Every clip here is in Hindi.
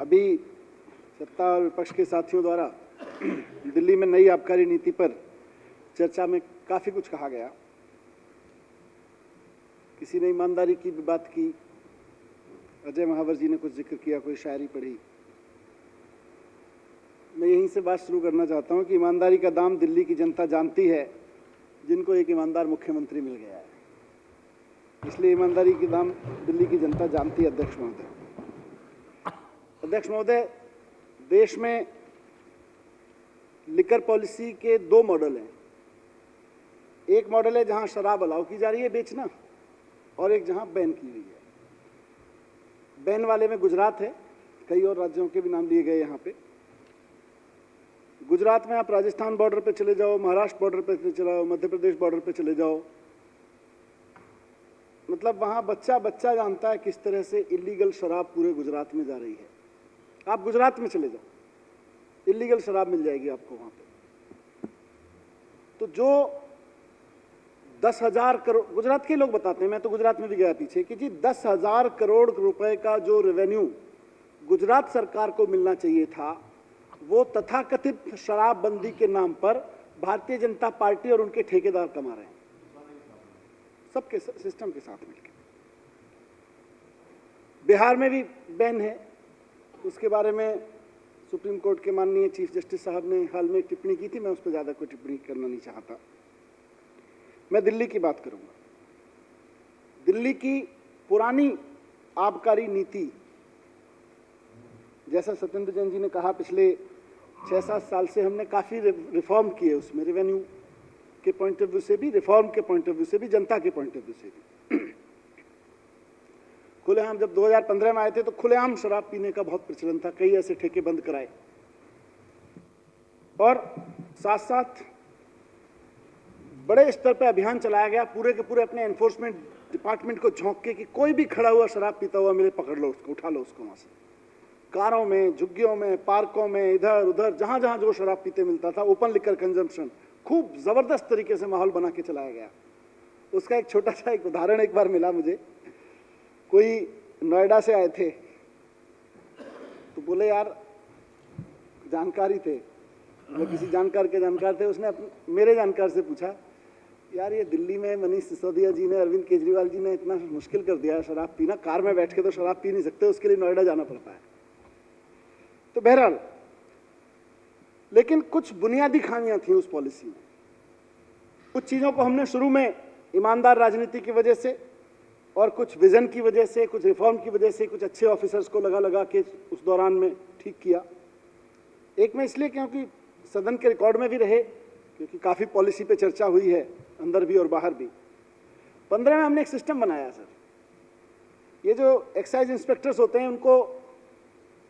अभी सत्ता और विपक्ष के साथियों द्वारा दिल्ली में नई आबकारी नीति पर चर्चा में काफ़ी कुछ कहा गया। किसी ने ईमानदारी की भी बात की, अजय महावर जी ने कुछ जिक्र किया, कोई शायरी पढ़ी। मैं यहीं से बात शुरू करना चाहता हूं कि ईमानदारी का दाम दिल्ली की जनता जानती है, जिनको एक ईमानदार मुख्यमंत्री मिल गया है, इसलिए ईमानदारी के दाम दिल्ली की जनता जानती है। अध्यक्ष महोदय, देश में लिकर पॉलिसी के दो मॉडल हैं। एक मॉडल है जहां शराब अलाउ की जा रही है बेचना, और एक जहां बैन की हुई है। बैन वाले में गुजरात है, कई और राज्यों के भी नाम लिए गए यहाँ पे। गुजरात में आप राजस्थान बॉर्डर पे चले जाओ, महाराष्ट्र बॉर्डर पे चले जाओ, मध्य प्रदेश बॉर्डर पे चले जाओ, मतलब वहां बच्चा बच्चा जानता है किस तरह से इलीगल शराब पूरे गुजरात में जा रही है। आप गुजरात में चले जाओ, इलीगल शराब मिल जाएगी आपको वहां पे। तो जो 10,000 करोड़, गुजरात के लोग बताते हैं, मैं तो गुजरात में भी गया पीछे, कि जी 10,000 करोड़ रुपए का जो रेवेन्यू गुजरात सरकार को मिलना चाहिए था, वो तथाकथित शराबबंदी के नाम पर भारतीय जनता पार्टी और उनके ठेकेदार कमा रहे हैं, सबके सिस्टम के साथ मिलकर। बिहार में भी बैन है, उसके बारे में सुप्रीम कोर्ट के माननीय चीफ जस्टिस साहब ने हाल में एक टिप्पणी की थी, मैं उस पर ज़्यादा कोई टिप्पणी करना नहीं चाहता। मैं दिल्ली की बात करूंगा। दिल्ली की पुरानी आबकारी नीति, जैसा सत्येंद्र जैन जी ने कहा, पिछले 6-7 साल से हमने काफ़ी रिफॉर्म किए उसमें, रेवेन्यू के पॉइंट ऑफ व्यू से भी, रिफॉर्म के पॉइंट ऑफ व्यू से भी, जनता के पॉइंट ऑफ व्यू से भी। खुलेआम जब 2015 में आए थे तो खुलेआम शराब पीने का बहुत प्रचलन था, कई ऐसे ठेके बंद कराए, और साथ साथ बड़े स्तर पर अभियान चलाया गया, पूरे के पूरे अपने एनफोर्समेंट डिपार्टमेंट को झोंक के कि कोई भी खड़ा हुआ शराब पीता हुआ मिले, पकड़ लो उसको, उठा लो उसको वहां से। कारों में, झुग्गियों में, पार्कों में, इधर उधर जहां जहां जो शराब पीते मिलता था, ओपन लिकर कंजम्पशन, खूब जबरदस्त तरीके से माहौल बना के चलाया गया। उसका एक छोटा सा एक उदाहरण एक बार मिला मुझे। कोई नोएडा से आए थे, तो बोले यार, जानकारी थे, मतलब किसी जानकार के जानकार थे, उसने मेरे जानकार से पूछा, यार ये दिल्ली में मनीष सिसोदिया जी ने, अरविंद केजरीवाल जी ने इतना मुश्किल कर दिया है शराब पीना, कार में बैठ के तो शराब पी नहीं सकते, उसके लिए नोएडा जाना पड़ता है। तो बहरहाल, लेकिन कुछ बुनियादी खामियां थी उस पॉलिसी में। कुछ चीजों को हमने शुरू में ईमानदार राजनीति की वजह से, और कुछ विजन की वजह से, कुछ रिफॉर्म की वजह से, कुछ अच्छे ऑफिसर्स को लगा के उस दौरान में ठीक किया। एक में इसलिए क्योंकि सदन के रिकॉर्ड में भी रहे, क्योंकि काफ़ी पॉलिसी पे चर्चा हुई है, अंदर भी और बाहर भी। 15 में हमने एक सिस्टम बनाया सर। ये जो एक्साइज इंस्पेक्टर्स होते हैं, उनको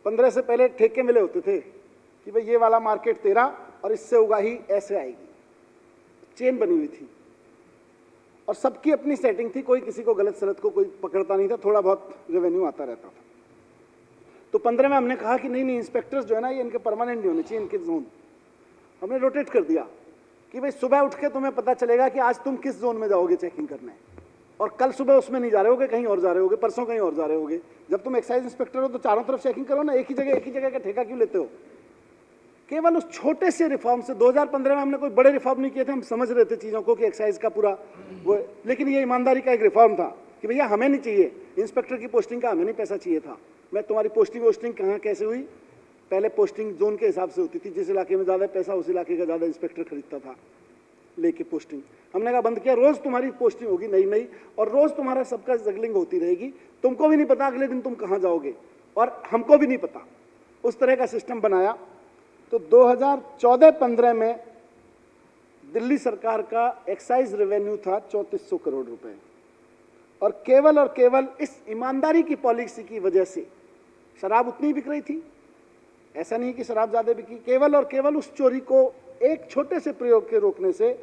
15 से पहले ठेके मिले होते थे कि भाई ये वाला मार्केट तेरा, और इससे उगाही ऐसे आएगी, चेन बनी हुई थी, और सबकी अपनी सेटिंग थी, कोई किसी को गलत सलत को कोई पकड़ता नहीं था, थोड़ा बहुत रेवेन्यू आता रहता था। तो 15 में हमने कहा कि नहीं, इंस्पेक्टर्स जो है ना, ये इनके परमानेंट नहीं होने चाहिए, इनके जोन हमने रोटेट कर दिया कि भाई सुबह उठ के तुम्हें पता चलेगा कि आज तुम किस जोन में जाओगे चेकिंग करने, और कल सुबह उसमें नहीं जा रहे होगे, कहीं और जा रहे होगे, परसों कहीं और जा रहे होगे। जब तुम एक्साइज इंस्पेक्टर हो तो चारों तरफ चेकिंग करो ना, एक ही जगह का ठेका क्यों लेते हो? केवल उस छोटे से रिफॉर्म से, 2015 में हमने कोई बड़े रिफॉर्म नहीं किए थे, हम समझ रहे थे चीज़ों को कि एक्साइज का पूरा वो, लेकिन ये ईमानदारी का एक रिफॉर्म था कि भैया हमें नहीं चाहिए इंस्पेक्टर की पोस्टिंग का, हमें नहीं पैसा चाहिए था। मैं तुम्हारी पोस्टिंग कहाँ कैसे हुई? पहले पोस्टिंग जोन के हिसाब से होती थी, जिस इलाके में ज़्यादा पैसा उस इलाके का ज़्यादा इंस्पेक्टर खरीदता था लेके पोस्टिंग। हमने कहा बंद किया, रोज़ तुम्हारी पोस्टिंग होगी नई, और रोज़ तुम्हारा सबका जगलिंग होती रहेगी, तुमको भी नहीं पता अगले दिन तुम कहाँ जाओगे, और हमको भी नहीं पता। उस तरह का सिस्टम बनाया। तो 2014-15 में दिल्ली सरकार का एक्साइज रेवेन्यू था 3400 करोड़ रुपए, और केवल इस ईमानदारी की पॉलिसी की वजह से शराब उतनी बिक रही थी, ऐसा नहीं कि शराब ज्यादा बिकी, केवल उस चोरी को एक छोटे से प्रयोग के रोकने से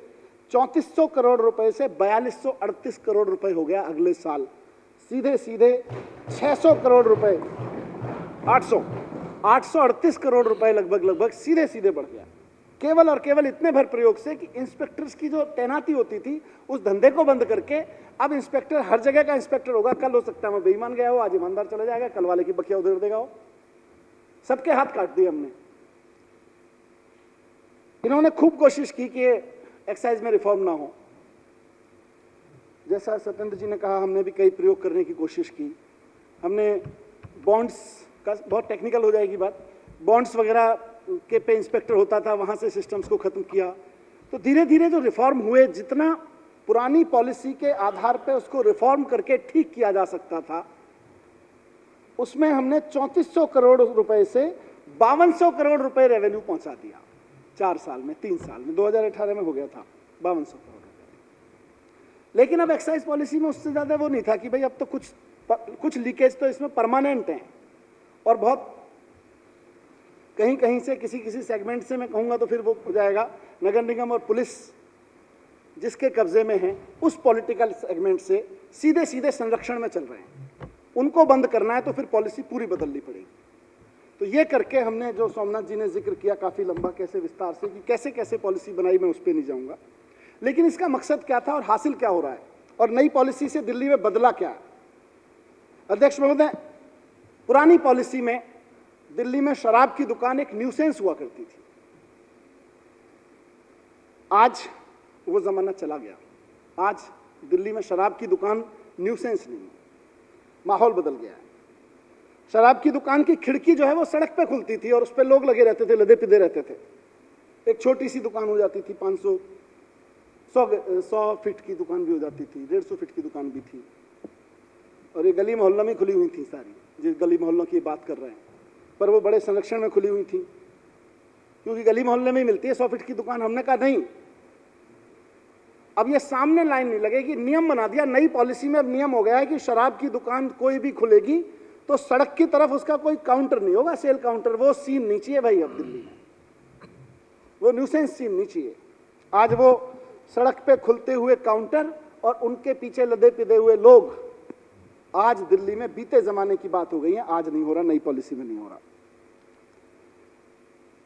3400 करोड़ रुपए से 4238 करोड़ रुपए हो गया अगले साल। सीधे 600 करोड़ रुपए, 838 करोड़ रुपए लगभग सीधे बढ़ गया, केवल इतने भर प्रयोग से कि इंस्पेक्टर्स की जो तैनाती होती थी उस धंधे को बंद करके अब इंस्पेक्टर हर जगह का इंस्पेक्टर होगा। कल हो सकता है मैं बेईमान गया हो, आज ईमानदार चला जाएगा, कल वाले की बकिया उधेड़ देगा हो। सबके हाथ काट दिए हमने। इन्होंने खूब कोशिश की कि एक्साइज में रिफॉर्म ना हो। जैसा सत्येंद्र जी ने कहा, हमने भी कई प्रयोग करने की कोशिश की। हमने बॉन्ड्स का, बहुत टेक्निकल हो जाएगी बात, बॉन्ड्स वगैरह के पे इंस्पेक्टर होता था, वहाँ से सिस्टम्स को ख़त्म किया। तो धीरे धीरे जो रिफॉर्म हुए, जितना पुरानी पॉलिसी के आधार पे उसको रिफॉर्म करके ठीक किया जा सकता था, उसमें हमने 3400 करोड़ रुपए से 5200 करोड़ रुपए रेवेन्यू पहुंचा दिया 4 साल में, 3 साल में। 2018 में हो गया था 5200 करोड़ रुपए। लेकिन अब एक्साइज पॉलिसी में उससे ज़्यादा वो नहीं था कि भाई अब तो कुछ लीकेज तो इसमें परमानेंट हैं, और बहुत कहीं कहीं से किसी सेगमेंट से मैं कहूँगा तो फिर वो हो जाएगा, नगर निगम और पुलिस जिसके कब्जे में है उस पॉलिटिकल सेगमेंट से सीधे सीधे संरक्षण में चल रहे हैं। उनको बंद करना है तो फिर पॉलिसी पूरी बदलनी पड़ेगी। तो ये करके हमने, जो सोमनाथ जी ने जिक्र किया काफ़ी लंबा, कैसे विस्तार से, कि कैसे कैसे पॉलिसी बनाई, मैं उस पर नहीं जाऊँगा। लेकिन इसका मकसद क्या था और हासिल क्या हो रहा है, और नई पॉलिसी से दिल्ली में बदला क्या है। अध्यक्ष महोदय, पुरानी पॉलिसी में दिल्ली में शराब की दुकान एक न्यूसेंस हुआ करती थी। आज वो जमाना चला गया। आज दिल्ली में शराब की दुकान न्यूसेंस नहीं है, माहौल बदल गया है। शराब की दुकान की खिड़की जो है वो सड़क पे खुलती थी और उस पे लोग लगे रहते थे, लदे पिदे रहते थे। एक छोटी सी दुकान हो जाती थी, 100 फीट की दुकान भी हो जाती थी, 150 फीट की दुकान भी थी, और ये गली मोहल्लों में खुली हुई थी सारी, जिस गली मोहल्लों की बात कर रहे हैं। पर वो बड़े संरक्षण में खुली हुई थी, क्योंकि गली मोहल्ले में ही मिलती है 100 फीट की दुकान। हमने कहा नहीं, अब ये सामने लाइन नहीं लगेगी, नियम बना दिया। नई पॉलिसी में अब नियम हो गया है कि शराब की दुकान कोई भी खुलेगी तो सड़क की तरफ उसका कोई काउंटर नहीं होगा, सेल काउंटर। वो सीन नहीं चाहिए भाई अब दिल्ली में, वो न्यूसेंस सीन नहीं चाहिए। आज वो सड़क पे खुलते हुए काउंटर और उनके पीछे लदे पिदे हुए लोग, आज दिल्ली में बीते जमाने की बात हो गई है। आज नहीं हो रहा, नई पॉलिसी में नहीं हो रहा।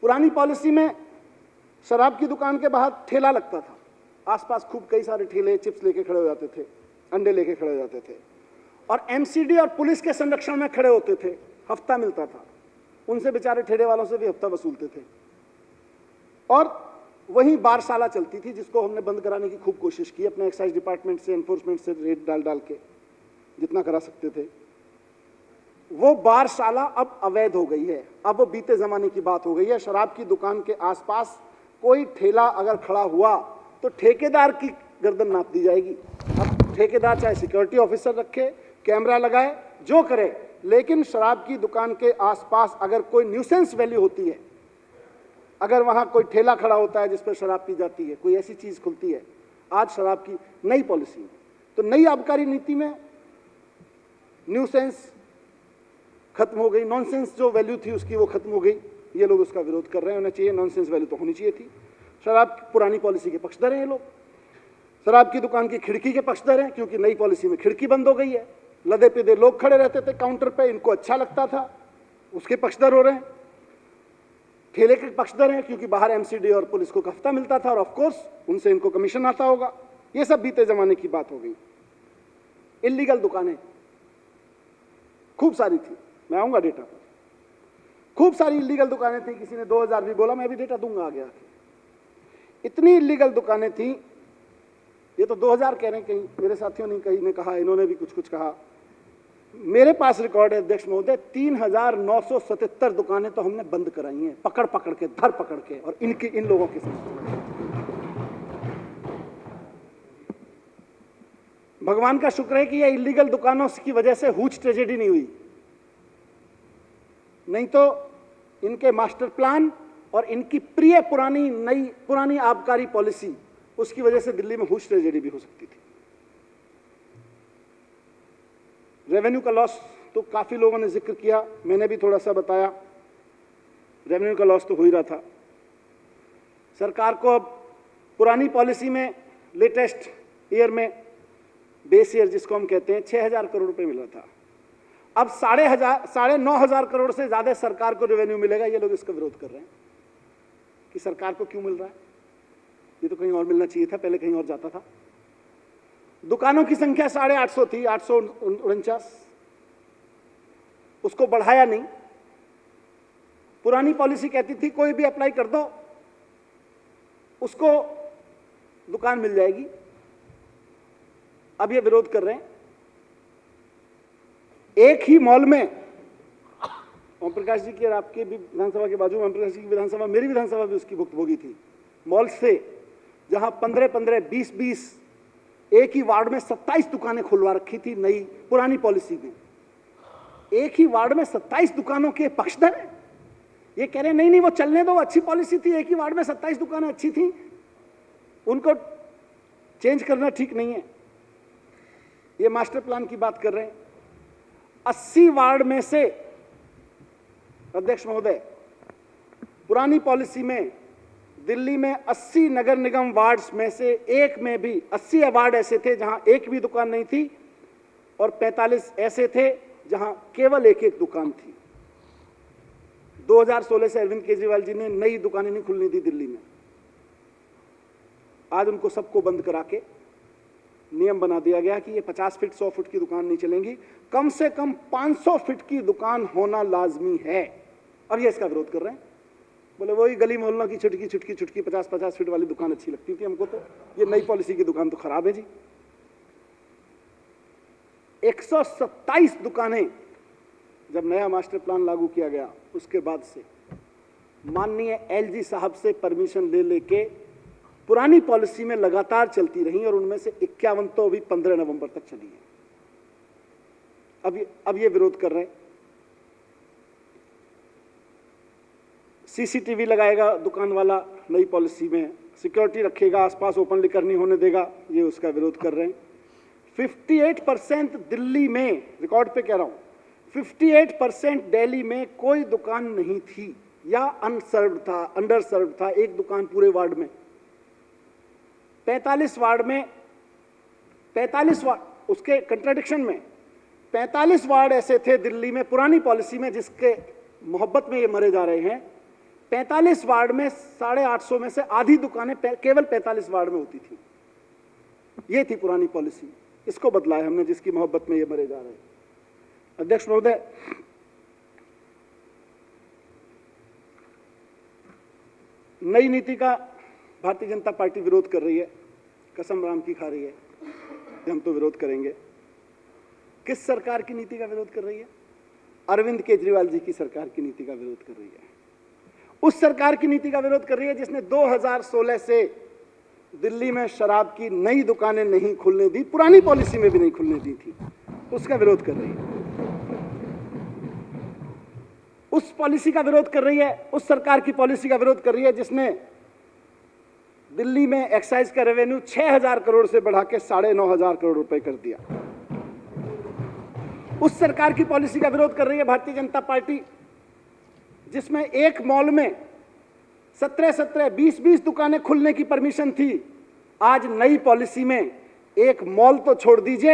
पुरानी पॉलिसी में शराब की दुकान के बाहर ठेला लगता था, आसपास खूब कई सारे ठेले चिप्स लेके खड़े हो जाते थे, अंडे लेके खड़े हो जाते थे, और एमसीडी और पुलिस के संरक्षण में खड़े होते थे। हफ्ता मिलता था, उनसे बेचारे ठेले वालों से भी हफ्ता वसूलते थे। और वहीं बारशाला चलती थी, जिसको हमने बंद कराने की खूब कोशिश की, अपने एक्साइज डिपार्टमेंट से, एनफोर्समेंट से रेड डाल के जितना करा सकते थे। वो बारशाला अब अवैध हो गई है, अब वो बीते जमाने की बात हो गई है। शराब की दुकान के आसपास कोई ठेला अगर खड़ा हुआ तो ठेकेदार की गर्दन नाप दी जाएगी। अब ठेकेदार चाहे सिक्योरिटी ऑफिसर रखे, कैमरा लगाए, जो करे, लेकिन शराब की दुकान के आसपास अगर कोई न्यूसेंस वैल्यू होती है, अगर वहां कोई ठेला खड़ा होता है जिस पर शराब पी जाती है, कोई ऐसी चीज खुलती है, आज शराब की नई पॉलिसी में, तो नई आबकारी नीति में न्यूसेंस खत्म हो गई, नॉनसेंस जो वैल्यू थी उसकी वो खत्म हो गई। ये लोग उसका विरोध कर रहे हैं, होना चाहिए, नॉनसेंस वैल्यू तो होनी चाहिए थी। शराब पुरानी पॉलिसी के पक्षधर हैं ये लोग। शराब की दुकान की खिड़की के पक्षधर हैं, क्योंकि नई पॉलिसी में खिड़की बंद हो गई है। लदे पिदे लोग खड़े रहते थे काउंटर पे, इनको अच्छा लगता था, उसके पक्षधर हो रहे हैं। ठेले के पक्षधर हैं, क्योंकि बाहर एमसीडी और पुलिस को हफ्ता मिलता था, और ऑफकोर्स उनसे इनको कमीशन आता होगा। ये सब बीते जमाने की बात हो गई। इलीगल दुकानें खूब सारी थी, मैं आऊंगा डेटा पर। खूब सारी इलीगल दुकानें थी, किसी ने 2000 भी बोला, मैं भी डेटा दूंगा आगे आके। इतनी इलीगल दुकानें थी, ये तो 2000 कह रहे हैं, कहीं मेरे साथियों ने कहीं ने कहा, इन्होंने भी कुछ कहा। मेरे पास रिकॉर्ड है अध्यक्ष महोदय, 3977 दुकानें तो हमने बंद कराई हैं, पकड़ पकड़ के, धर पकड़ के, और इन लोगों के साथ। भगवान का शुक्र है कि ये इलीगल दुकानों की वजह से हुज ट्रेजेडी नहीं हुई, नहीं तो इनके मास्टर प्लान और इनकी प्रिय पुरानी आबकारी पॉलिसी, उसकी वजह से दिल्ली में हुज ट्रेजेडी भी हो सकती थी। रेवेन्यू का लॉस तो काफी लोगों ने जिक्र किया, मैंने भी थोड़ा सा बताया। रेवेन्यू का लॉस तो हो ही रहा था। सरकार को अब पुरानी पॉलिसी में लेटेस्ट ईयर में, बेस ईयर जिसको हम कहते हैं, 6000 करोड़ रुपए मिल रहा था। अब 9,500 करोड़ से ज्यादा सरकार को रेवेन्यू मिलेगा। ये लोग इसका विरोध कर रहे हैं कि सरकार को क्यों मिल रहा है, ये तो कहीं और मिलना चाहिए था, पहले कहीं और जाता था। दुकानों की संख्या 850 थी, 849, उसको बढ़ाया नहीं, पुरानी पॉलिसी कहती थी कोई भी अप्लाई कर दो, उसको दुकान मिल जाएगी। अब ये विरोध कर रहे हैं। एक ही मॉल में, ओम प्रकाश जी की और आपके भी विधानसभा के बाजू में ओम प्रकाश जी की विधानसभा, मेरी विधानसभा भी उसकी भुक्तभोगी थी। मॉल से जहां 15-15, 20-20, एक ही वार्ड में 27 दुकानें खुलवा रखी थी नई पुरानी पॉलिसी में। एक ही वार्ड में 27 दुकानों के पक्षधर हैं। ये कह रहे हैं नहीं नहीं वो चलने दो, अच्छी पॉलिसी थी, एक ही वार्ड में 27 दुकानें अच्छी थी, उनको चेंज करना ठीक नहीं है। ये मास्टर प्लान की बात कर रहे हैं। 80 वार्ड में से, अध्यक्ष महोदय, पुरानी पॉलिसी में दिल्ली में 80 नगर निगम वार्ड्स में से एक में भी 80 वार्ड ऐसे थे जहां एक भी दुकान नहीं थी और 45 ऐसे थे जहां केवल एक एक दुकान थी। 2016 से अरविंद केजरीवाल जी ने नई दुकानें नहीं खुलने दी दिल्ली में। आज उनको सबको बंद करा के नियम बना दिया गया कि ये 50 फीट 100 फीट की दुकान नहीं चलेंगी, कम से कम 500 फीट की दुकान होना लाजमी है। और ये इसका विरोध कर रहे हैं। बोले वही गली मोहल्लों की छुटकी छुटकी छुटकी 50-50 फीट वाली दुकान अच्छी लगती थी हमको, तो ये नई पॉलिसी की दुकान तो खराब है जी। 127 दुकानें जब नया मास्टर प्लान लागू किया गया उसके बाद से माननीय एलजी साहब से परमिशन ले लेके पुरानी पॉलिसी में लगातार चलती रही और उनमें से 51 तो अभी 15 नवंबर तक चली है। अब ये विरोध कर रहे हैं। सीसीटीवी लगाएगा दुकान वाला नई पॉलिसी में, सिक्योरिटी रखेगा, आसपास ओपन लिकर नहीं होने देगा, ये उसका विरोध कर रहे हैं। 58% दिल्ली में, रिकॉर्ड पे कह रहा हूं, 58% दिल्ली में कोई दुकान नहीं थी या अनसर्व्ड था, अंडर सर्व्ड था, एक दुकान पूरे वार्ड में। 45 वार्ड में, 45 वार्ड, उसके कंट्राडिक्शन में 45 वार्ड ऐसे थे दिल्ली में पुरानी पॉलिसी में जिसके मोहब्बत में ये मरे जा रहे हैं। 45 वार्ड में 850 में से आधी दुकानें केवल 45 वार्ड में होती थी। ये थी पुरानी पॉलिसी, इसको बदला है हमने जिसकी मोहब्बत में ये मरे जा रहे हैं। अध्यक्ष महोदय, नई नीति का भारतीय जनता पार्टी विरोध कर रही है, कसम राम की खा रही है, हम तो विरोध करेंगे। किस सरकार की नीति का विरोध कर रही है? अरविंद केजरीवाल जी की सरकार की नीति का विरोध कर रही है। उस सरकार की नीति का विरोध कर रही है जिसने 2016 से दिल्ली में शराब की नई दुकानें नहीं खुलने दी, पुरानी पॉलिसी में भी नहीं खुलने दी थी, उसका विरोध कर रही है। उस पॉलिसी का विरोध कर रही है, उस सरकार की पॉलिसी का विरोध कर रही है जिसने दिल्ली में एक्साइज का रेवेन्यू 6000 करोड़ से बढ़ा के 9500 करोड़ रुपए कर दिया। उस सरकार की पॉलिसी का विरोध कर रही है भारतीय जनता पार्टी जिसमें एक मॉल में 17-17, 20-20 दुकानें खुलने की परमिशन थी। आज नई पॉलिसी में एक मॉल तो छोड़ दीजिए,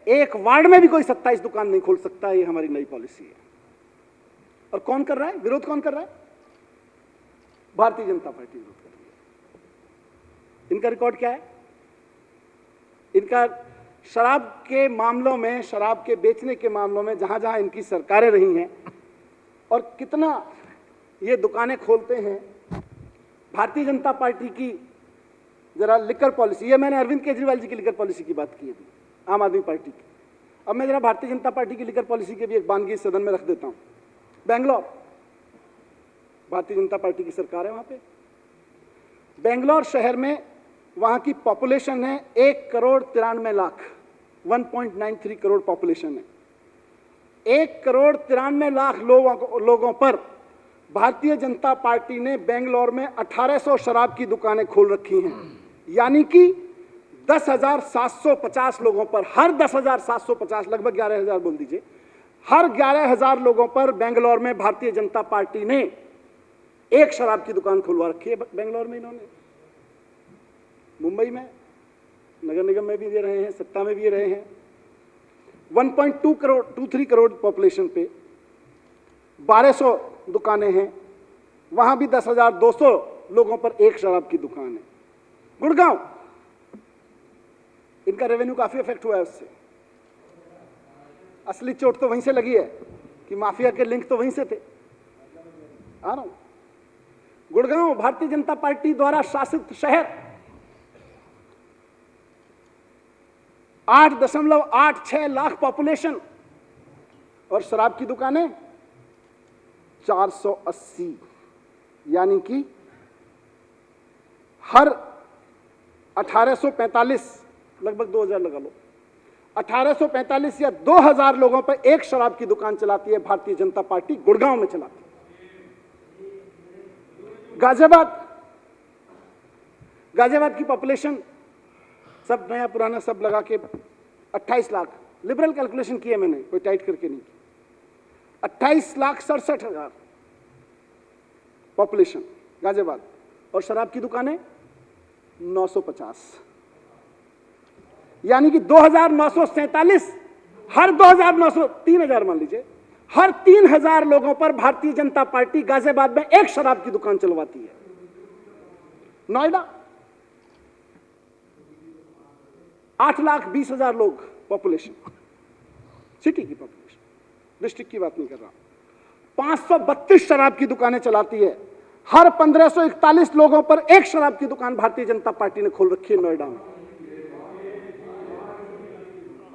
एक वार्ड में भी कोई 27 दुकान नहीं खोल सकता। ये हमारी नई पॉलिसी है। और कौन कर रहा है विरोध? कौन कर रहा है? भारतीय जनता पार्टी विरोध कर रही है। इनका रिकॉर्ड क्या है? इनका शराब के मामलों में, शराब के बेचने के मामलों में जहां जहां इनकी सरकारें रही हैं और कितना ये दुकानें खोलते हैं। भारतीय जनता पार्टी की जरा लिकर पॉलिसी, ये मैंने अरविंद केजरीवाल जी की लिकर पॉलिसी की बात की है, आम आदमी पार्टी की। अब मैं जरा भारतीय जनता पार्टी की लिकर पॉलिसी की भी एक बानगी सदन में रख देता हूं। बेंगलोर, भारतीय जनता पार्टी की सरकार है वहां पे। बेंगलोर शहर में वहां की पॉपुलेशन है 1,93,00,000, 1.93 करोड़ पॉपुलेशन है। 1,93,00,000 लोगों पर भारतीय जनता पार्टी ने बेंगलोर में 1800 शराब की दुकानें खोल रखी हैं। यानी कि 10,750 लोगों पर, हर 10,750, लगभग 11,000 बोल दीजिए, हर 11,000 लोगों पर बेंगलोर में भारतीय जनता पार्टी ने एक शराब की दुकान खुलवा रखी है। बेंगलोर में इन्होंने, मुंबई में, नगर निगम में भी दे रहे हैं, सत्ता में भी रहे हैं। 1.23 करोड़ पॉपुलेशन पे 1200 दुकानें हैं, वहां भी 10,200 लोगों पर एक शराब की दुकान है। गुड़गांव, इनका रेवेन्यू काफी इफेक्ट हुआ है उससे। असली चोट तो वहीं से लगी है कि माफिया के लिंक तो वहीं से थे। आ रहा हूं। गुड़गांव भारतीय जनता पार्टी द्वारा शासित शहर, 8.86 लाख पॉपुलेशन और शराब की दुकानें 480, यानी कि हर 1845, लगभग 2000 लगा लो, 1845 या 2000 लोगों पर एक शराब की दुकान चलाती है भारतीय जनता पार्टी, गुड़गांव में चलाती है। गाजियाबाद की पॉपुलेशन सब नया पुराना सब लगा के 28 लाख, लिबरल कैलकुलेशन किया मैंने, कोई टाइट करके नहीं, 28,67,000 पॉपुलेशन गाजियाबाद, और शराब की दुकानें 950, यानी कि 2,947, हर 2,900, 3,000 मान लीजिए, हर 3,000 लोगों पर भारतीय जनता पार्टी गाजियाबाद में एक शराब की दुकान चलवाती है। नोएडा 8,20,000 लोग पॉपुलेशन, सिटी की पॉपुलेशन, डिस्ट्रिक्ट की बात नहीं कर रहा, 532 शराब की दुकानें चलाती है, हर 1541 लोगों पर एक शराब की दुकान भारतीय जनता पार्टी ने खोल रखी है नोएडा में।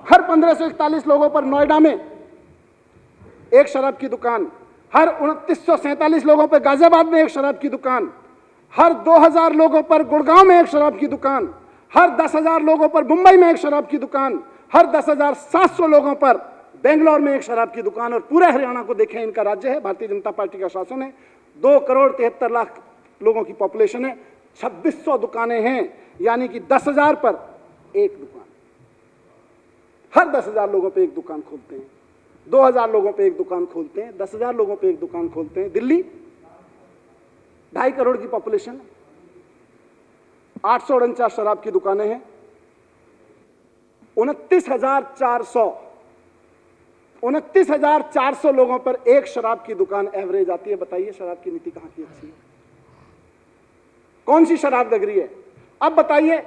हर 1541 लोगों पर नोएडा में एक शराब की दुकान, हर 2947 लोगों पर गाजियाबाद में एक शराब की दुकान, हर 2000 लोगों पर गुड़गांव में एक शराब की दुकान, हर 10,000 लोगों पर मुंबई में एक शराब की दुकान, हर 10,700 लोगों पर बेंगलोर में एक शराब की दुकान। और पूरे हरियाणा को देखें, इनका राज्य है, भारतीय जनता पार्टी का शासन है, 2,73,00,000 लोगों की पॉपुलेशन है, 2600 दुकानें हैं, यानी कि 10,000 पर एक दुकान, हर 10,000 लोगों पे एक दुकान खोलते हैं, 2,000 लोगों पे एक दुकान खोलते हैं, 10,000 लोगों पे एक दुकान खोलते हैं। दिल्ली 2.5 करोड़ की पॉपुलेशन, 849 शराब की दुकानें हैं, 29,400 लोगों पर एक शराब की दुकान एवरेज आती है। बताइए शराब की नीति कहां की अच्छी है? कौन सी शराब लग रही है? अब बताइए,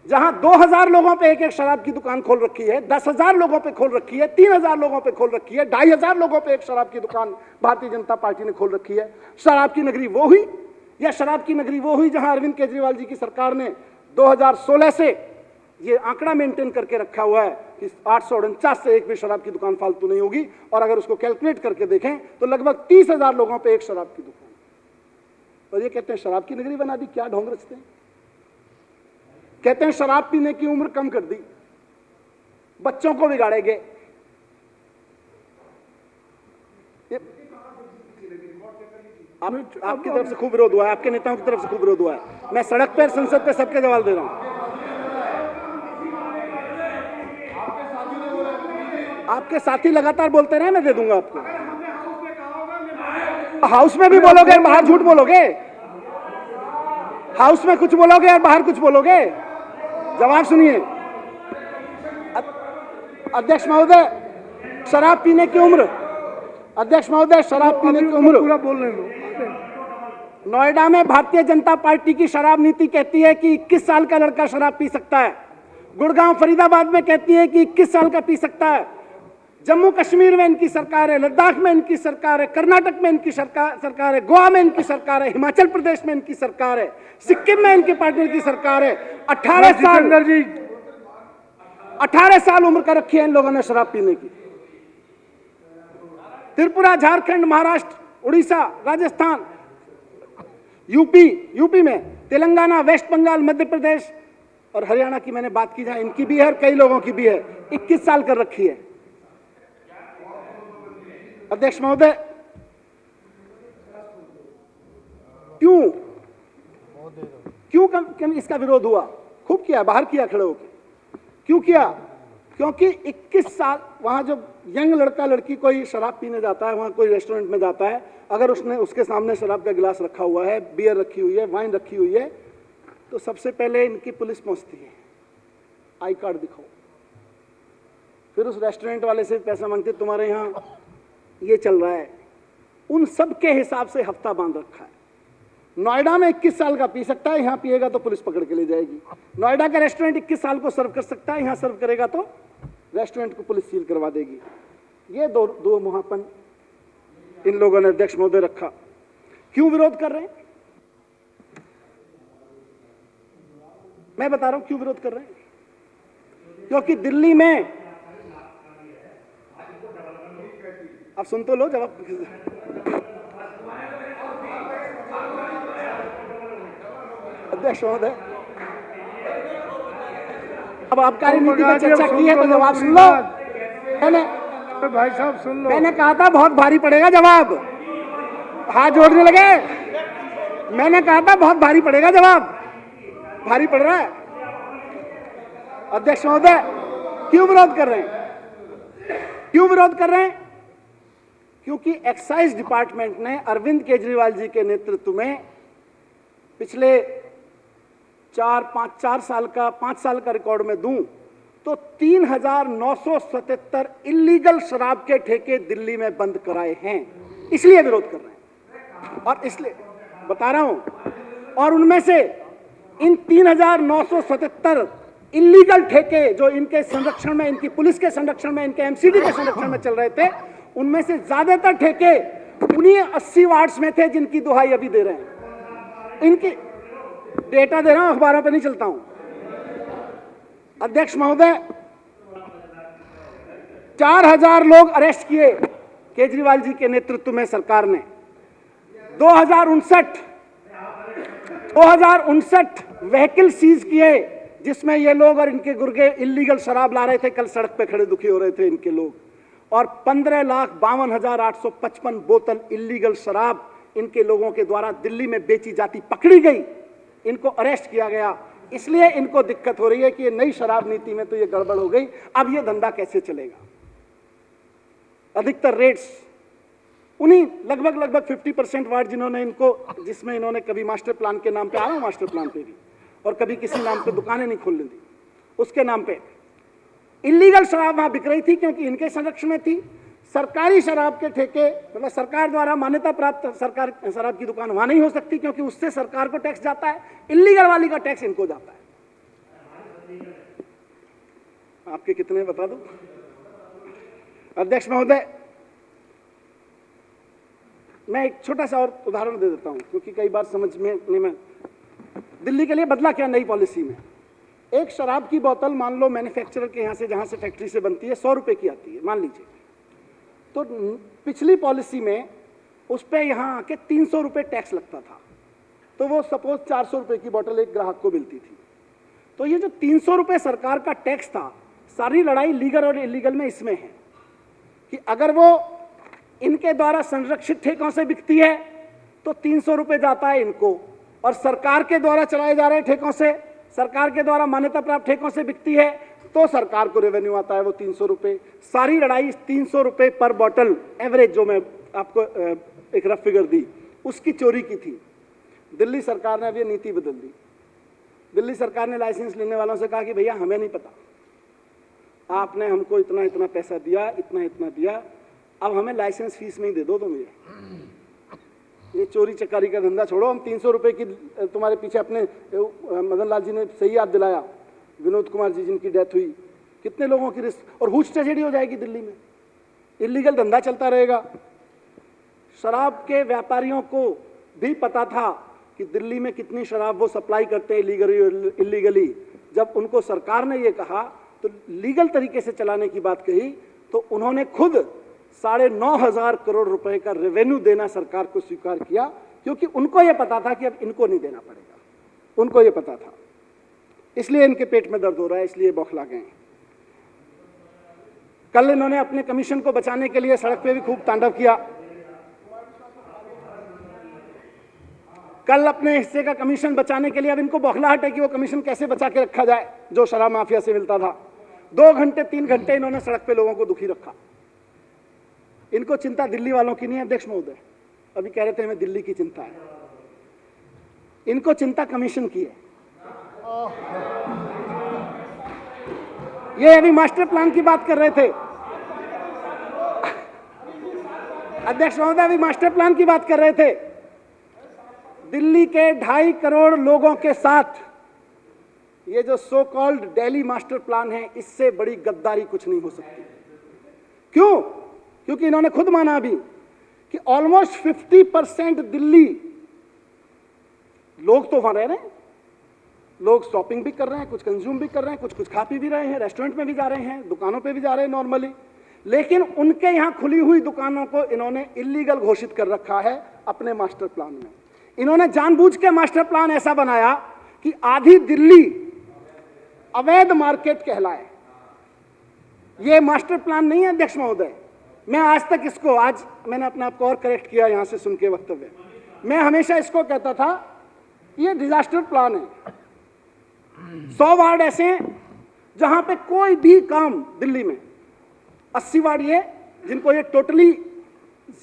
जहां 2,000 लोगों पे एक एक शराब की दुकान खोल रखी है, 10,000 लोगों पे खोल रखी है, 3,000 लोगों पे खोल रखी है, 2,500 लोगों पे एक शराब की दुकान भारतीय जनता पार्टी ने खोल रखी है। शराब की नगरी वो हुई, या शराब की नगरी वो हुई जहां अरविंद केजरीवाल जी की सरकार ने 2016 से ये आंकड़ा मेंटेन करके रखा हुआ है कि 849 से एक भी शराब की दुकान फालतू नहीं होगी, और अगर उसको कैलकुलेट करके देखें तो लगभग 30,000 लोगों पे एक शराब की दुकान। और ये कहते हैं शराब की नगरी बना दी। क्या ढोंग रचते हैं? कहते हैं शराब पीने की उम्र कम कर दी, बच्चों को बिगाड़ेंगे। आपकी तरफ से खूब विरोध हुआ है, आपके नेताओं की तरफ से खूब विरोध हुआ है। मैं सड़क पर, संसद पे सबके जवाब दे रहा हूं। आपके साथी लगातार बोलते रहे, मैं दे दूंगा आपको। हाउस में भी बोलोगे और बाहर झूठ बोलोगे? हाउस में कुछ बोलोगे और बाहर कुछ बोलोगे? जवाब सुनिए। अध्यक्ष महोदय, शराब पीने की उम्र, अध्यक्ष महोदय, शराब पीने की उम्र पूरा बोलने दो। नोएडा में भारतीय जनता पार्टी की शराब नीति कहती है कि 21 साल का लड़का शराब पी सकता है। गुड़गांव फरीदाबाद में कहती है कि 21 साल का पी सकता है। जम्मू कश्मीर में इनकी सरकार है, लद्दाख में इनकी सरकार है, कर्नाटक में इनकी सरकार है, गोवा में इनकी सरकार है, हिमाचल प्रदेश में इनकी सरकार है, सिक्किम में इनकी पार्टी की सरकार है। 18 साल उम्र का रखी है इन लोगों ने शराब पीने की। त्रिपुरा, झारखंड, महाराष्ट्र, उड़ीसा, राजस्थान, यूपी में, तेलंगाना, वेस्ट बंगाल, मध्य प्रदेश और हरियाणा की मैंने बात की जहां इनकी भी है और कई लोगों की भी है, 21 साल कर रखी है। अध्यक्ष महोदय, क्यों इसका विरोध हुआ? खूब किया, बाहर किया खड़े होकर। क्यों किया? क्योंकि 21 साल, वहां जब यंग लड़का लड़की कोई शराब पीने जाता है, वहां कोई रेस्टोरेंट में जाता है, अगर उसके सामने शराब का गिलास रखा हुआ है, बियर रखी हुई है, वाइन रखी हुई है, तो सबसे पहले इनकी पुलिस पहुंचती है, आई कार्ड दिखाओ। फिर उस रेस्टोरेंट वाले से पैसा मांगते, तुम्हारे यहाँ ये चल रहा है। उन सब के हिसाब से हफ्ता बांध रखा है। नोएडा में 21 साल का पी सकता है, यहां पिएगा तो पुलिस पकड़ के ले जाएगी। नोएडा का रेस्टोरेंट 21 साल को सर्व कर सकता है, यहां सर्व करेगा तो रेस्टोरेंट को पुलिस सील करवा देगी। ये दो मुहापन इन लोगों ने अध्यक्ष महोदय रखा। क्यों विरोध कर रहे हैं? मैं बता रहा हूं क्यों विरोध कर रहे हैं। क्योंकि दिल्ली में, आप सुन तो लो जवाब। अध्यक्ष महोदय, अब आबकारी नीति पर चर्चा की है तो जवाब सुन लो। भाई साहब सुन लो। मैंने कहा था बहुत भारी पड़ेगा जवाब, हाथ जोड़ने लगे। मैंने कहा था बहुत भारी पड़ेगा जवाब, भारी पड़ रहा है। अध्यक्ष महोदय, क्यों विरोध कर रहे हैं? क्यों विरोध कर रहे हैं? क्योंकि एक्साइज डिपार्टमेंट ने अरविंद केजरीवाल जी के नेतृत्व में पिछले 5 साल का रिकॉर्ड में दूं तो 3,977 इलीगल शराब के ठेके दिल्ली में बंद कराए हैं। इसलिए विरोध कर रहे हैं और इसलिए बता रहा हूं। और उनमें से इन 3,977 इलीगल ठेके जो इनके संरक्षण में, इनकी पुलिस के संरक्षण में, इनके एमसीडी के संरक्षण में चल रहे थे, उनमें से ज्यादातर ठेके उन्हीं 80 वार्ड्स में थे जिनकी दुहाई अभी दे रहे हैं। इनकी डेटा दे रहा हूं, अखबारों पे नहीं चलता हूं। अध्यक्ष महोदय, 4,000 लोग अरेस्ट किए केजरीवाल जी के नेतृत्व में सरकार ने। 2059 व्हीकल सीज किए जिसमें ये लोग और इनके गुर्गे इलीगल शराब ला रहे थे। कल सड़क पे खड़े दुखी हो रहे थे इनके लोग। और 15,52,855 बोतल इलीगल शराब इनके लोगों के द्वारा दिल्ली में बेची जाती पकड़ी गई। इनको अरेस्ट किया गया। इसलिए इनको दिक्कत हो रही है कि ये नई शराब नीति में तो ये गड़बड़ हो गई, अब ये धंधा कैसे चलेगा। अधिकतर रेट्स उन्हीं लगभग 50% वार्ड जिन्होंने इनको, जिसमें इन्होंने कभी मास्टर प्लान के नाम पे, आ रहा हूं मास्टर प्लान पे भी, और कभी किसी नाम पे दुकानें नहीं खोलने दी, उसके नाम पे इलीगल शराब वहां बिक रही थी क्योंकि इनके संरक्षण में थी। सरकारी शराब के ठेके, मतलब सरकार द्वारा मान्यता प्राप्त सरकार शराब की दुकान वहां नहीं हो सकती क्योंकि उससे सरकार को टैक्स जाता है। इलीगल वाली का टैक्स इनको जाता है। आपके कितने बता दूं? अध्यक्ष महोदय, मैं एक छोटा सा और उदाहरण दे देता हूं क्योंकि कई बार समझ में नहीं। मैं दिल्ली के लिए बदला क्या नई पॉलिसी में? एक शराब की बोतल मान लो मैन्युफैक्चरर के यहां से, जहां से फैक्ट्री से बनती है, 100 रुपए की आती है मान लीजिए। तो पिछली पॉलिसी में उस पर यहां आके 300 रुपए टैक्स लगता था। तो वो सपोज 400 रुपए की बोतल एक ग्राहक को मिलती थी। तो ये जो 300 रुपए सरकार का टैक्स था, सारी लड़ाई लीगल और इलीगल में इसमें है कि अगर वो इनके द्वारा संरक्षित ठेकों से बिकती है तो 300 रुपए जाता है इनको, और सरकार के द्वारा चलाए जा रहे ठेकों से, सरकार के द्वारा मान्यता प्राप्त ठेकों से बिकती है तो सरकार को रेवेन्यू आता है वो 300 रुपए। सारी लड़ाई 300 रुपए पर बॉटल एवरेज, जो मैं आपको एक रफ फिगर दी, उसकी चोरी की थी। दिल्ली सरकार ने अब ये नीति बदल दी। दिल्ली सरकार ने लाइसेंस लेने वालों से कहा कि भैया हमें नहीं पता, आपने हमको इतना इतना पैसा दिया, इतना इतना दिया, अब हमें लाइसेंस फीस में ही दे दो तुम। ये चोरी चकारी का धंधा छोड़ो, हम 300 रुपए की तुम्हारे पीछे। अपने मदन लाल जी ने सही याद दिलाया, विनोद कुमार जी जिनकी डेथ हुई, कितने लोगों की रिस्क और हुच ट्रेजेडी हो जाएगी दिल्ली में। इलीगल धंधा चलता रहेगा। शराब के व्यापारियों को भी पता था कि दिल्ली में कितनी शराब वो सप्लाई करते हैं इलीगली। जब उनको सरकार ने ये कहा तो लीगल तरीके से चलाने की बात कही तो उन्होंने खुद 9,500 करोड़ रुपए का रेवेन्यू देना सरकार को स्वीकार किया, क्योंकि उनको यह पता था कि अब इनको नहीं देना पड़ेगा। उनको यह पता था, इसलिए इनके पेट में दर्द हो रहा है, इसलिए बौखला गए। कल इन्होंने अपने कमीशन को बचाने के लिए सड़क पे भी खूब तांडव किया। कल अपने हिस्से का कमीशन बचाने के लिए अब इनको बौखलाहट है कि वो कमीशन कैसे बचा के रखा जाए जो शराब माफिया से मिलता था। 2 घंटे 3 घंटे इन्होंने सड़क पे लोगों को दुखी रखा। इनको चिंता दिल्ली वालों की नहीं है अध्यक्ष महोदय, अभी कह रहे थे हमें दिल्ली की चिंता है, इनको चिंता कमीशन की है। ये अभी मास्टर प्लान की बात कर रहे थे अध्यक्ष महोदय, अभी मास्टर प्लान की बात कर रहे थे। दिल्ली के 2.5 करोड़ लोगों के साथ ये जो so called Delhi master plan है, इससे बड़ी गद्दारी कुछ नहीं हो सकती। क्यों? क्योंकि इन्होंने खुद माना अभी कि ऑलमोस्ट 50% दिल्ली लोग तो वहां रह रहे हैं, लोग शॉपिंग भी कर रहे हैं, कुछ कंज्यूम भी कर रहे हैं, कुछ कुछ खा पी भी रहे हैं, रेस्टोरेंट में भी जा रहे हैं, दुकानों पे भी जा रहे हैं नॉर्मली, लेकिन उनके यहां खुली हुई दुकानों को इन्होंने इलीगल घोषित कर रखा है अपने मास्टर प्लान में। इन्होंने जानबूझ के मास्टर प्लान ऐसा बनाया कि आधी दिल्ली अवैध मार्केट कहलाए। यह मास्टर प्लान नहीं है अध्यक्ष महोदय। मैं आज तक इसको, आज मैंने अपने आप को और करेक्ट किया यहां से सुन के वक्तव्य, मैं हमेशा इसको कहता था ये डिजास्टर प्लान है। 100 वार्ड ऐसे हैं जहां पे कोई भी काम दिल्ली में, 80 वार्ड ये जिनको ये टोटली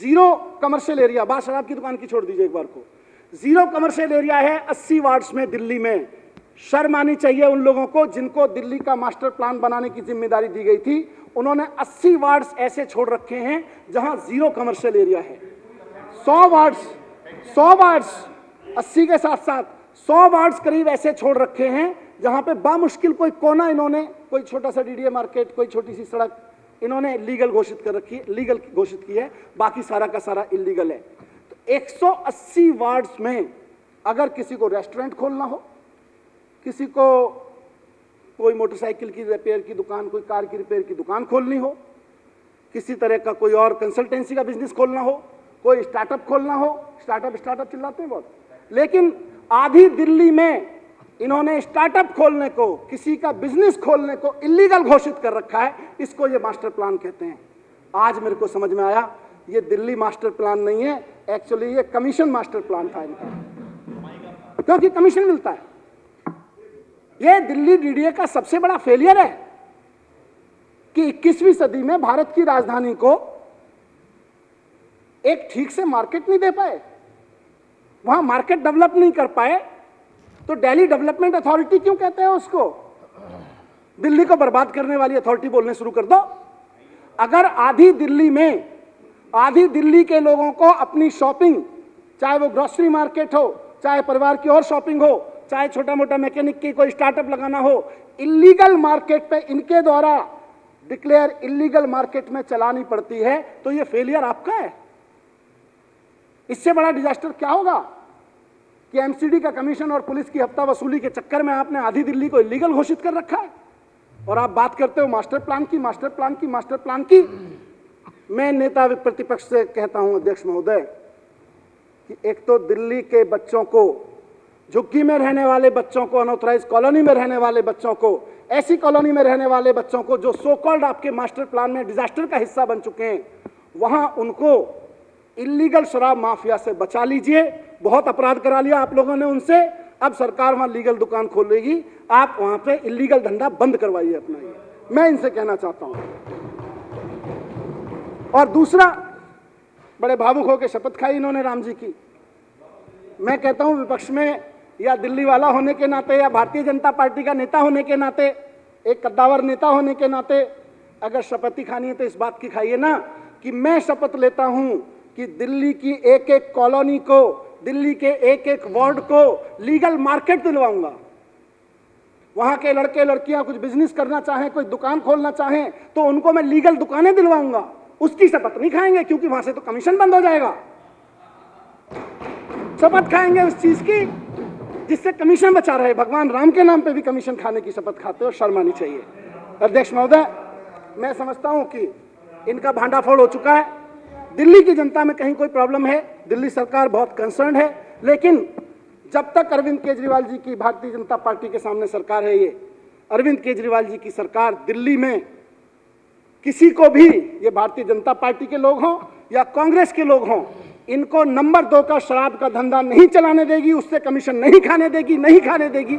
जीरो कमर्शियल एरिया, बात शराब की दुकान की छोड़ दीजिए एक बार को, जीरो कमर्शियल एरिया है 80 वार्ड्स में दिल्ली में। शर्म आनी चाहिए उन लोगों को जिनको दिल्ली का मास्टर प्लान बनाने की जिम्मेदारी दी गई थी। उन्होंने 80 वार्ड्स ऐसे छोड़ रखे हैं जहां जीरो कमर्शियल एरिया है। 100 वार्ड्स 80 के साथ साथ 100 वार्ड्स करीब ऐसे छोड़ रखे हैं जहां पे बामुश्किल कोई कोना इन्होंने, कोई छोटा सा डीडीए मार्केट, कोई छोटी सी सड़क इन्होंने लीगल घोषित कर रखी है, लीगल घोषित की है, बाकी सारा का सारा इलीगल है। तो 180 वार्ड्स में अगर किसी को रेस्टोरेंट खोलना हो, किसी को कोई मोटरसाइकिल की रिपेयर की दुकान, कोई कार की रिपेयर की दुकान खोलनी हो, किसी तरह का कोई और कंसल्टेंसी का बिजनेस खोलना हो, कोई स्टार्टअप खोलना हो, स्टार्टअप चिल्लाते हैं बहुत, लेकिन आधी दिल्ली में इन्होंने स्टार्टअप खोलने को, किसी का बिजनेस खोलने को इलीगल घोषित कर रखा है। इसको ये मास्टर प्लान कहते हैं। आज मेरे को समझ में आया ये दिल्ली मास्टर प्लान नहीं है, एक्चुअली ये कमीशन मास्टर प्लान था इनका, क्योंकि कमीशन मिलता है। ये दिल्ली डीडीए का सबसे बड़ा फेलियर है कि 21वीं सदी में भारत की राजधानी को एक ठीक से मार्केट नहीं दे पाए, वहां मार्केट डेवलप नहीं कर पाए, तो दिल्ली डेवलपमेंट अथॉरिटी क्यों कहते हैं उसको? दिल्ली को बर्बाद करने वाली अथॉरिटी बोलने शुरू कर दो। अगर आधी दिल्ली के लोगों को अपनी शॉपिंग, चाहे वो ग्रोसरी मार्केट हो, चाहे परिवार की और शॉपिंग हो, चाहे छोटा मोटा मैकेनिक की कोई स्टार्टअप लगाना हो, इलीगल मार्केट पे इनके द्वारा डिक्लेयर इलीगल मार्केट में चलानी पड़ती है, तो ये फेलियर आपका है। इससे बड़ा डिजास्टर क्या होगा कि एमसीडी का कमीशन और पुलिस की हफ्ता वसूली के चक्कर में आपने आधी दिल्ली को इलीगल घोषित कर रखा है, और आप बात करते हो मास्टर प्लान की। मैं नेता प्रतिपक्ष से कहता हूं अध्यक्ष महोदय कि एक तो दिल्ली के बच्चों को, झुग्गी में रहने वाले बच्चों को, अनऑथराइज कॉलोनी में रहने वाले बच्चों को, ऐसी कॉलोनी में रहने वाले बच्चों को जो सो कॉल्ड आपके मास्टर प्लान में डिजास्टर का हिस्सा बन चुके हैं, वहां उनको इलीगल शराब माफिया से बचा लीजिए। बहुत अपराध करा लिया आप लोगों ने उनसे, अब सरकार वहां लीगल दुकान खोलेगी, आप वहां पे इलीगल धंधा बंद करवाइए अपना। ये मैं इनसे कहना चाहता हूं। और दूसरा, बड़े भावुक होकर शपथ खाई इन्होंने राम जी की। मैं कहता हूं विपक्ष में, या दिल्ली वाला होने के नाते, या भारतीय जनता पार्टी का नेता होने के नाते, एक कद्दावर नेता होने के नाते, अगर शपथ ही खानी है तो इस बात की खाइए ना कि मैं शपथ लेता हूं कि दिल्ली की एक एक कॉलोनी को, दिल्ली के एक एक वार्ड को लीगल मार्केट दिलवाऊंगा। वहां के लड़के लड़कियां कुछ बिजनेस करना चाहें, कोई दुकान खोलना चाहें, तो उनको मैं लीगल दुकानें दिलवाऊंगा। उसकी शपथ नहीं खाएंगे क्योंकि वहां से तो कमीशन बंद हो जाएगा। शपथ खाएंगे उस चीज की जिससे कमीशन बचा रहे। भगवान राम के नाम पे भी कमीशन खाने की शपथ खाते हो, शर्म आनी चाहिए। अध्यक्ष महोदय, मैं समझता हूं कि इनका भांडाफोड़ हो चुका है। दिल्ली की जनता में कहीं कोई प्रॉब्लम है, दिल्ली सरकार बहुत कंसर्न है, लेकिन जब तक अरविंद केजरीवाल जी की भारतीय जनता पार्टी के सामने सरकार है, ये अरविंद केजरीवाल जी की सरकार दिल्ली में किसी को भी, ये भारतीय जनता पार्टी के लोग हों या कांग्रेस के लोग हों, इनको नंबर 2 का शराब का धंधा नहीं चलाने देगी, उससे कमीशन नहीं खाने देगी।